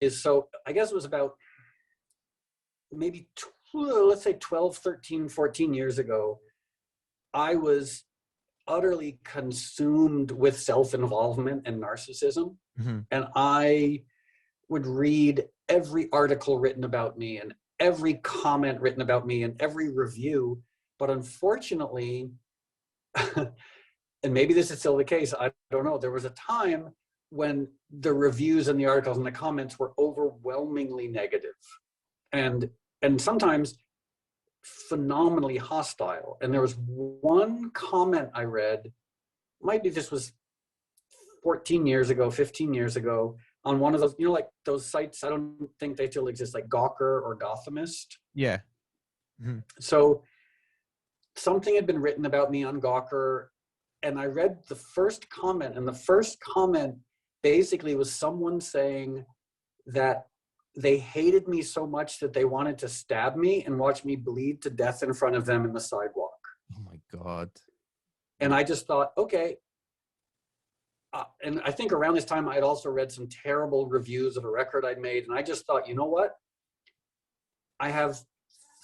is, so I guess it was about maybe, let's say 12, 13, 14 years ago, I was utterly consumed with self-involvement and narcissism. Mm-hmm. And I would read every article written about me and every comment written about me and every review. But unfortunately, and maybe this is still the case, I don't know, there was a time when the reviews and the articles and the comments were overwhelmingly negative and sometimes phenomenally hostile. And there was one comment I read, maybe this was 14 years ago, 15 years ago, on one of those, like those sites, I don't think they still exist, like Gawker or Gothamist. Yeah. Mm-hmm. So something had been written about me on Gawker, and I read the first comment, and the first comment basically was someone saying that they hated me so much that they wanted to stab me and watch me bleed to death in front of them in the sidewalk. Oh my God. And I just thought, okay. And I think around this time I had also read some terrible reviews of a record I'd made. And I just thought, you know what? I have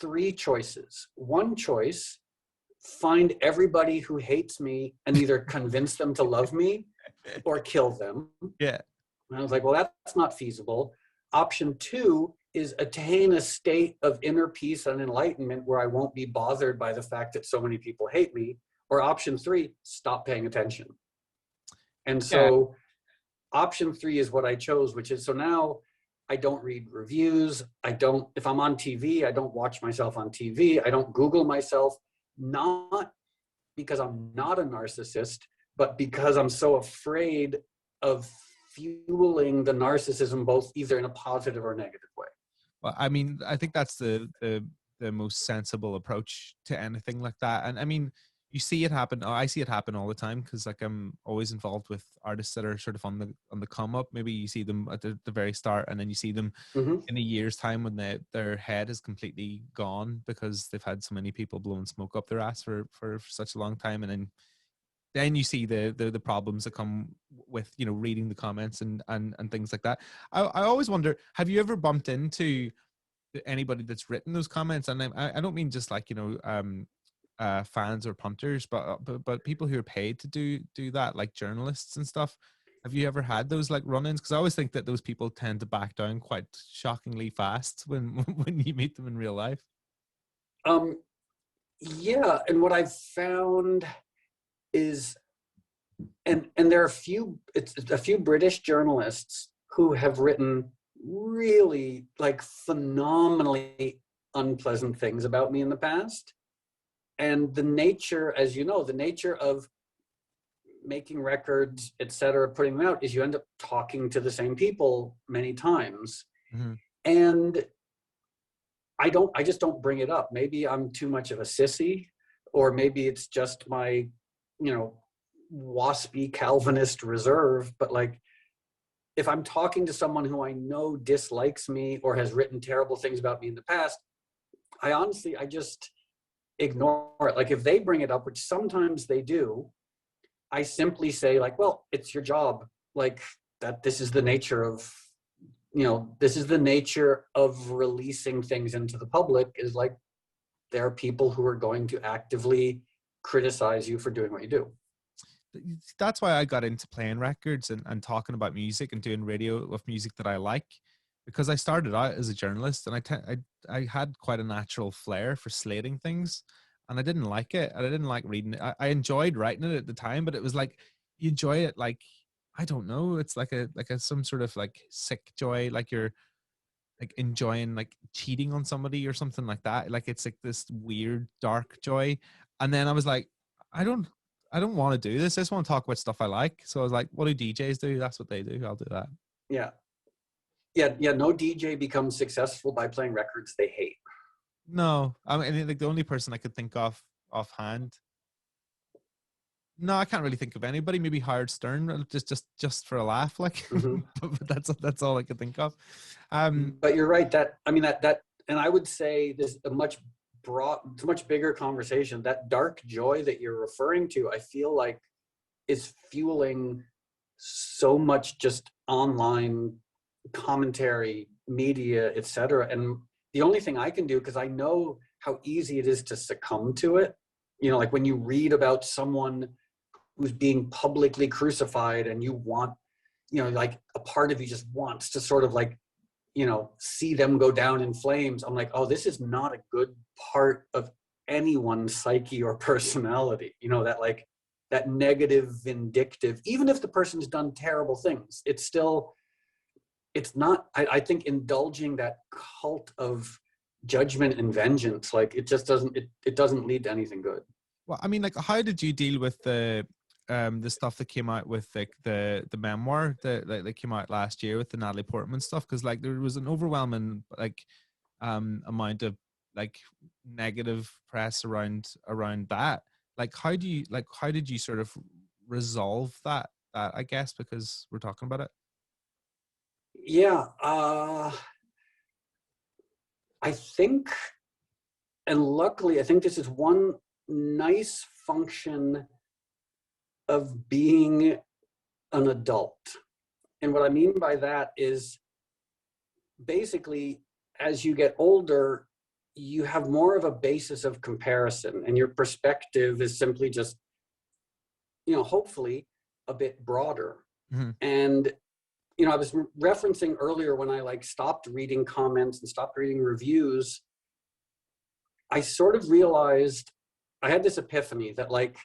three choices. One choice, find everybody who hates me and either convince them to love me or kill them. Yeah. And I was like, well, that's not feasible. Option two is attain a state of inner peace and enlightenment where I won't be bothered by the fact that so many people hate me. Or option three, stop paying attention. And so option three is what I chose, which is, so now I don't read reviews. If I'm on TV, I don't watch myself on TV. I don't Google myself, not because I'm not a narcissist, but because I'm so afraid of fueling the narcissism, both either in a positive or negative way. Well, I mean, I think that's the most sensible approach to anything like that. And I mean, you see it happen. I see it happen all the time because, like, I'm always involved with artists that are sort of on the come up. Maybe you see them at the very start, and then you see them in a year's time when their head is completely gone because they've had so many people blowing smoke up their ass for such a long time, and then you see the problems that come with, reading the comments and things like that. I always wonder, have you ever bumped into anybody that's written those comments? And I don't mean just like, fans or punters, but people who are paid to do that, like journalists and stuff. Have you ever had those like run-ins? Because I always think that those people tend to back down quite shockingly fast when you meet them in real life. Yeah, and what I've found is, and there are a few British journalists who have written really like phenomenally unpleasant things about me in the past. And the nature, as you know, the nature of making records, etc., putting them out, is you end up talking to the same people many times. Mm-hmm. And I just don't bring it up. Maybe I'm too much of a sissy, or maybe it's just my, waspy Calvinist reserve. But like, if I'm talking to someone who I know dislikes me or has written terrible things about me in the past, I just ignore it. Like, if they bring it up, which sometimes they do, I simply say like, well, it's your job. Like, that this is the nature of, this is the nature of releasing things into the public, is like, there are people who are going to actively criticize you for doing what you do. That's why I got into playing records and talking about music and doing radio with music that I like, because I started out as a journalist and I had quite a natural flair for slating things, and I didn't like it. I didn't like reading it. I enjoyed writing it at the time, but it was like, you enjoy it like, I don't know, it's like a some sort of like sick joy, like you're like enjoying like cheating on somebody or something like that. Like, it's like this weird dark joy. And then I was like, I don't want to do this. I just want to talk about stuff I like. So I was like, what do DJs do? That's what they do. I'll do that. Yeah. No DJ becomes successful by playing records they hate. No, I mean, like, the only person I could think of offhand. No, I can't really think of anybody. Maybe Howard Stern, just for a laugh, like. Mm-hmm. but that's all I could think of. But you're right. That and I would say there's a much bigger conversation. That dark joy that you're referring to, I feel like, is fueling so much just online commentary, media, etc. And the only thing I can do, because I know how easy it is to succumb to it, you know, like when you read about someone who's being publicly crucified and you want, you know, like a part of you just wants to sort of like, you know, see them go down in flames. I'm like, oh, this is not a good part of anyone's psyche or personality, you know, that like that negative, vindictive, even if the person's done terrible things, it's still, it's not, I think indulging that cult of judgment and vengeance, like it just doesn't, it doesn't lead to anything good. Well, I mean, like, how did you deal with the stuff that came out with like the memoir that came out last year with the Natalie Portman stuff? Because like there was an overwhelming like amount of like negative press around that. Like, how did you sort of resolve that I guess, because we're talking about it? Yeah, I think, and luckily, I think this is one nice function of being an adult. And what I mean by that is basically, as you get older, you have more of a basis of comparison, and your perspective is simply just, you know, hopefully a bit broader. Mm-hmm. And, you know, I was referencing earlier when I like stopped reading comments and stopped reading reviews, I sort of realized, I had this epiphany that like,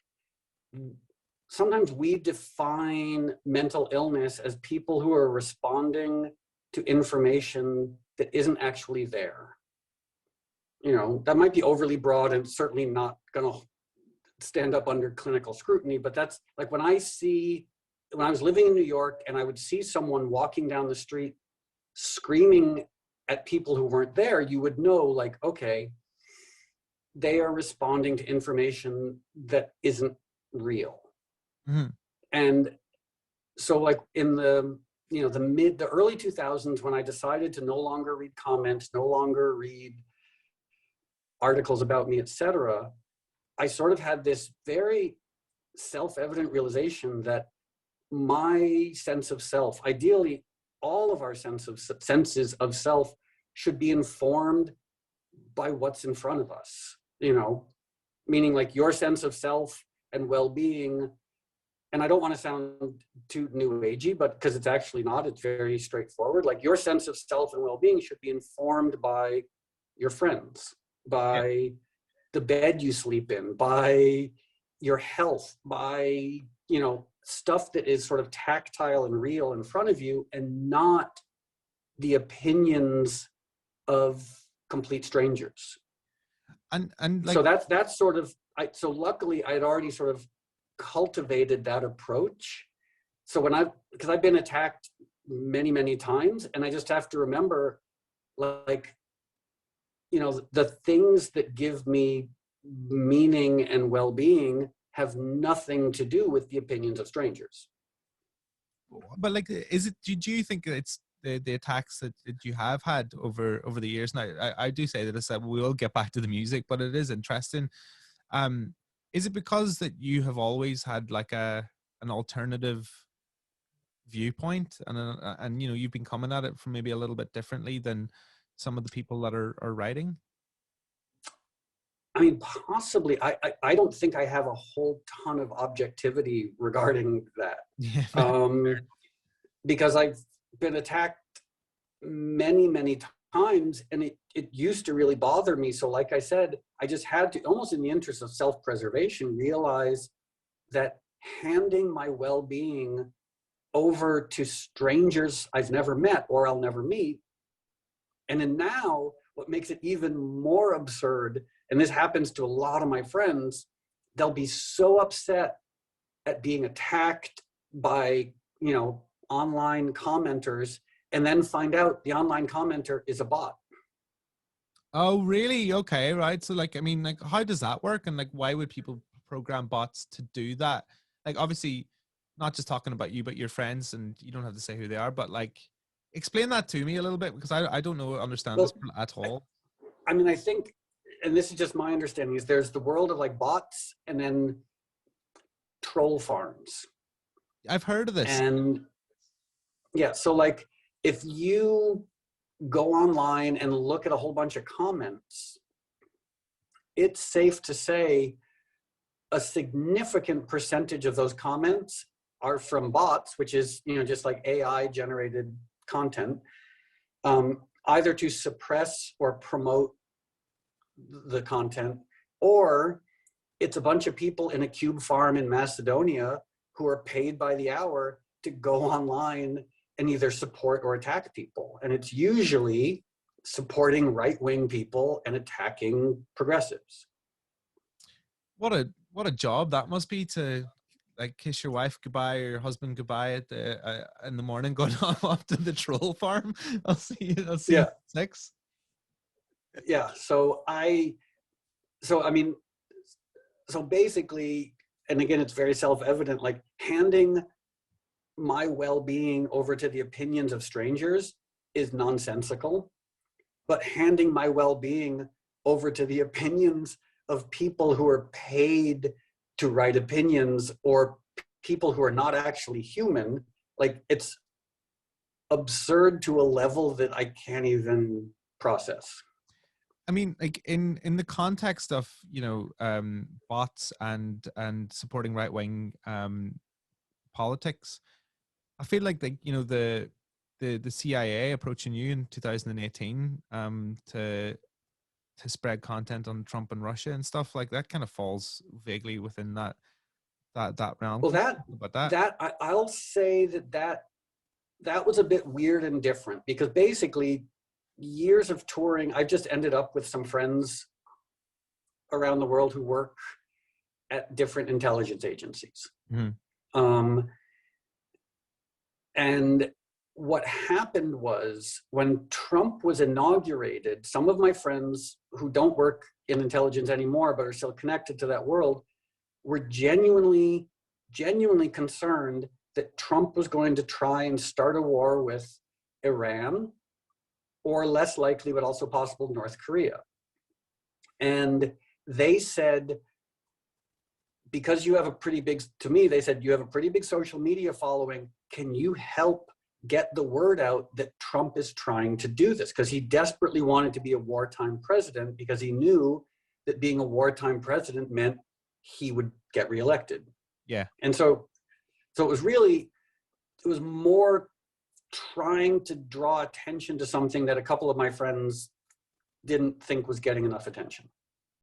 sometimes we define mental illness as people who are responding to information that isn't actually there. You know, that might be overly broad and certainly not going to stand up under clinical scrutiny, but that's like when I was living in New York and I would see someone walking down the street screaming at people who weren't there, you would know like, okay, they are responding to information that isn't real. Mm-hmm. And so like in the, you know, the early 2000s, when I decided to no longer read comments, no longer read articles about me, etc., I sort of had this very self-evident realization that my sense of self, ideally all of our senses of self, should be informed by what's in front of us, you know, meaning like your sense of self and well-being. And I don't want to sound too new agey, but because it's actually not, it's very straightforward. Like your sense of self and well-being should be informed by your friends, by the bed you sleep in, by your health, by, you know, stuff that is sort of tactile and real in front of you, and not the opinions of complete strangers. And like, so that's sort of, so luckily I'd already sort of cultivated that approach. So because I've been attacked many, many times, and I just have to remember, like, you know, the things that give me meaning and well-being have nothing to do with the opinions of strangers. but like, do you think it's the attacks that you have had over the years? Now, I do say that it's that we'll get back to the music, but it is interesting. Is it because that you have always had like an alternative viewpoint, and you know, you've been coming at it from maybe a little bit differently than some of the people that are writing? I mean, possibly. I don't think I have a whole ton of objectivity regarding that. Yeah. Because I've been attacked many, many times, and it used to really bother me. So like I said, I just had to, almost in the interest of self-preservation, realize that handing my well-being over to strangers I've never met or I'll never meet. And then now, what makes it even more absurd, and this happens to a lot of my friends, they'll be so upset at being attacked by, you know, online commenters, and then find out the online commenter is a bot. Oh, really? Okay, right. So like, I mean, like, how does that work? And like, why would people program bots to do that? Like, obviously, not just talking about you, but your friends, and you don't have to say who they are, but like, explain that to me a little bit, because I don't understand this at all. I mean, I think, and this is just my understanding, is there's the world of like bots and then troll farms. I've heard of this. And yeah, so like if you go online and look at a whole bunch of comments, it's safe to say a significant percentage of those comments are from bots, which is, just like AI generated content, either to suppress or promote the content, or it's a bunch of people in a cube farm in Macedonia who are paid by the hour to go online and either support or attack people. And it's usually supporting right-wing people and attacking progressives. What a job that must be, to like kiss your wife goodbye or your husband goodbye at the in the morning, going off to the troll farm. I'll see you at 6. Yeah. So basically, and again, it's very self-evident, like handing my well-being over to the opinions of strangers is nonsensical, but handing my well-being over to the opinions of people who are paid to write opinions, or people who are not actually human, like, it's absurd to a level that I can't even process. I mean, like in the context of, bots and supporting right wing politics, I feel like the CIA approaching you in 2018 to spread content on Trump and Russia and stuff like that kind of falls vaguely within that realm. Well, I'll say that was a bit weird and different, because basically years of touring, I just ended up with some friends around the world who work at different intelligence agencies. Mm-hmm. And what happened was, when Trump was inaugurated, some of my friends who don't work in intelligence anymore but are still connected to that world were genuinely concerned that Trump was going to try and start a war with Iran, or less likely, but also possible, North Korea. And they said, because you have a pretty big, to me, they said, you have a pretty big social media following, can you help get the word out that Trump is trying to do this? Because he desperately wanted to be a wartime president, because he knew that being a wartime president meant he would get reelected. Yeah. And so it was more trying to draw attention to something that a couple of my friends didn't think was getting enough attention.